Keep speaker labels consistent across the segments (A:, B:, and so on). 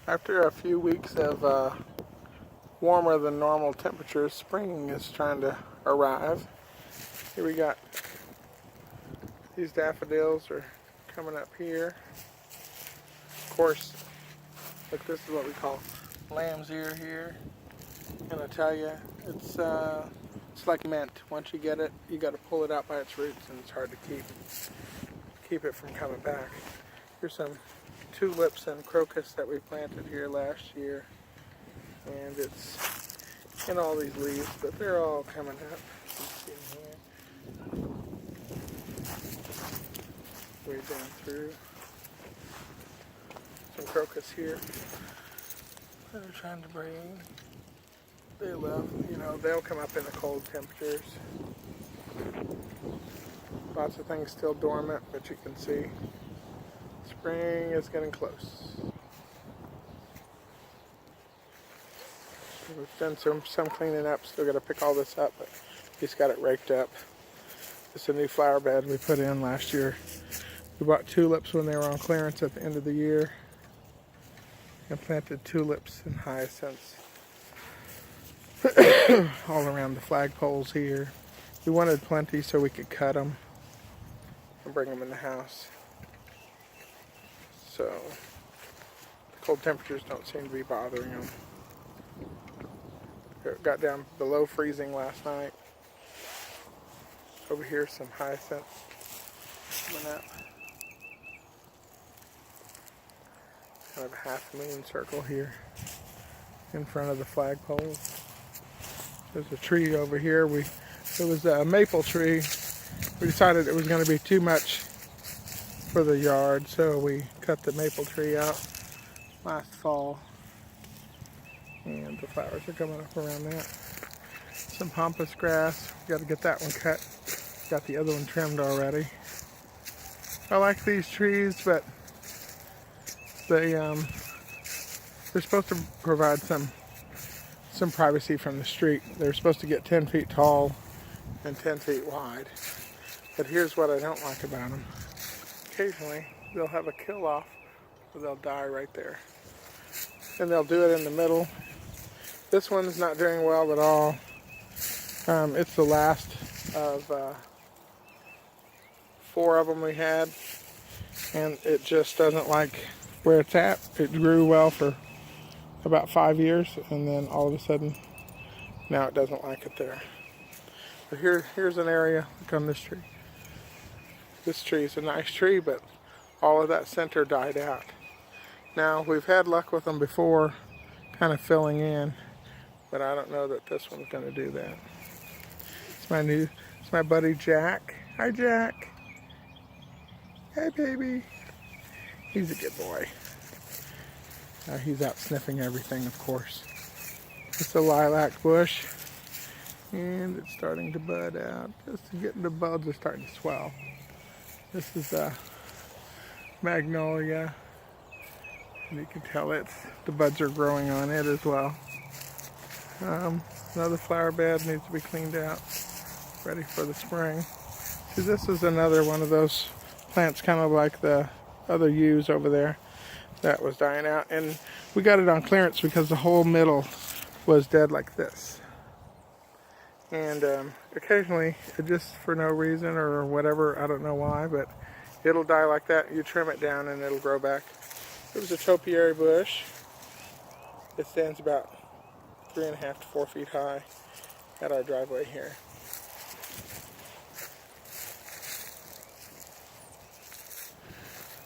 A: After a few weeks of warmer than normal temperatures, spring is trying to arrive. Here we got these daffodils are coming up here. Of course, look, this is what we call lamb's ear here. And I tell you, it's like mint. Once you get it, you got to pull it out by its roots, and it's hard to keep it from coming back. Here's some tulips and crocus that we planted here last year, and it's in all these leaves, but they're all coming up. You can see here, way down through. Some crocus here that are trying to bring. They love, they'll come up in the cold temperatures. Lots of things still dormant, but you can see spring is getting close. We've done some cleaning up, still got to pick all this up, but he's got it raked up. It's a new flower bed we put in last year. We bought tulips when they were on clearance at the end of the year, and planted tulips and hyacinths all around the flagpoles here. We wanted plenty so we could cut them and bring them in the house. So the cold temperatures don't seem to be bothering them. It got down below freezing last night. Over here, some hyacinths coming up. Kind of a half moon circle here in front of the flagpole. There's a tree over here. It was a maple tree. We decided it was going to be too much for the yard, so we cut the maple tree out last fall. And the flowers are coming up around that. Some pampas grass. Got to get that one cut. Got the other one trimmed already. I like these trees, but they're supposed to provide some privacy from the street. They're supposed to get 10 feet tall and 10 feet wide. But here's what I don't like about them. Occasionally, they'll have a kill off, or they'll die right there. And they'll do it in the middle. This one's not doing well at all. It's the last of 4 of them we had, and it just doesn't like where it's at. It grew well for about 5 years, and then all of a sudden, now it doesn't like it there. But here's an area, look on this tree. This tree is a nice tree, but all of that center died out. Now, we've had luck with them before, kind of filling in, but I don't know that this one's going to do that. It's my buddy Jack. Hi, Jack. Hey, baby. He's a good boy. He's out sniffing everything, of course. It's a lilac bush, and it's starting to bud out. Just getting the buds are starting to swell. This is a Magnolia, and you can tell the buds are growing on it as well. Another flower bed needs to be cleaned out, ready for the spring. See, this is another one of those plants, kind of like the other yews over there, that was dying out, and we got it on clearance because the whole middle was dead like this. And occasionally, just for no reason or whatever, I don't know why, but it'll die like that. You trim it down and it'll grow back. There was a topiary bush. It stands about 3.5 to 4 feet high at our driveway here.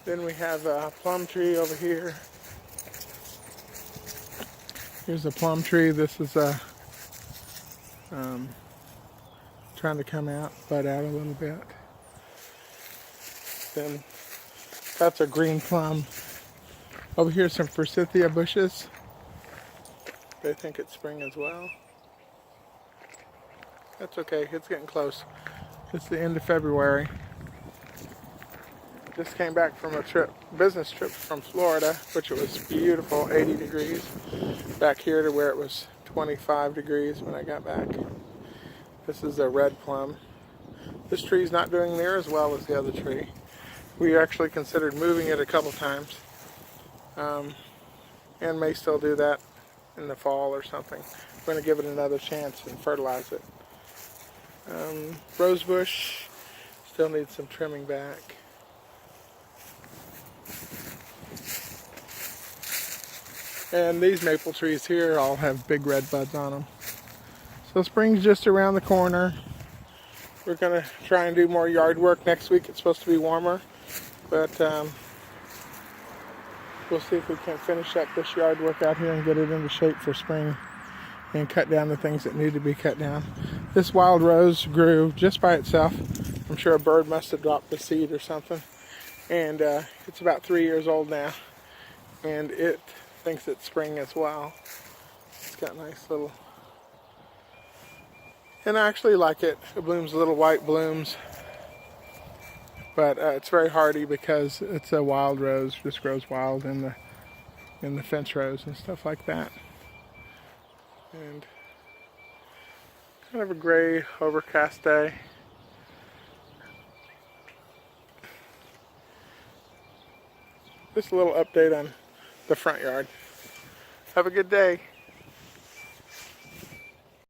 A: Then we have a plum tree over here. Here's a plum tree. This is trying to come out, bud out a little bit. Then that's a green plum. Over here, some forsythia bushes. They think it's spring as well. That's okay. It's getting close. It's the end of February. Just came back from a business trip from Florida, which it was beautiful, 80 degrees. Back here to where it was 25 degrees when I got back. This is a red plum. This tree's not doing near as well as the other tree. We actually considered moving it a couple times. and may still do that in the fall or something. We're going to give it another chance and fertilize it. Rose bush still needs some trimming back. And these maple trees here all have big red buds on them. So spring's just around the corner. We're going to try and do more yard work next week. It's supposed to be warmer, but we'll see if we can finish up this yard work out here and get it into shape for spring and cut down the things that need to be cut down. This wild rose grew just by itself. I'm sure a bird must have dropped the seed or something. And it's about 3 years old now. And it thinks it's spring as well. It's got nice little... And I actually like it. It blooms little white blooms. But it's very hardy because it's a wild rose. Just grows wild in the fence rows and stuff like that. And kind of a gray, overcast day. Just a little update on the front yard. Have a good day.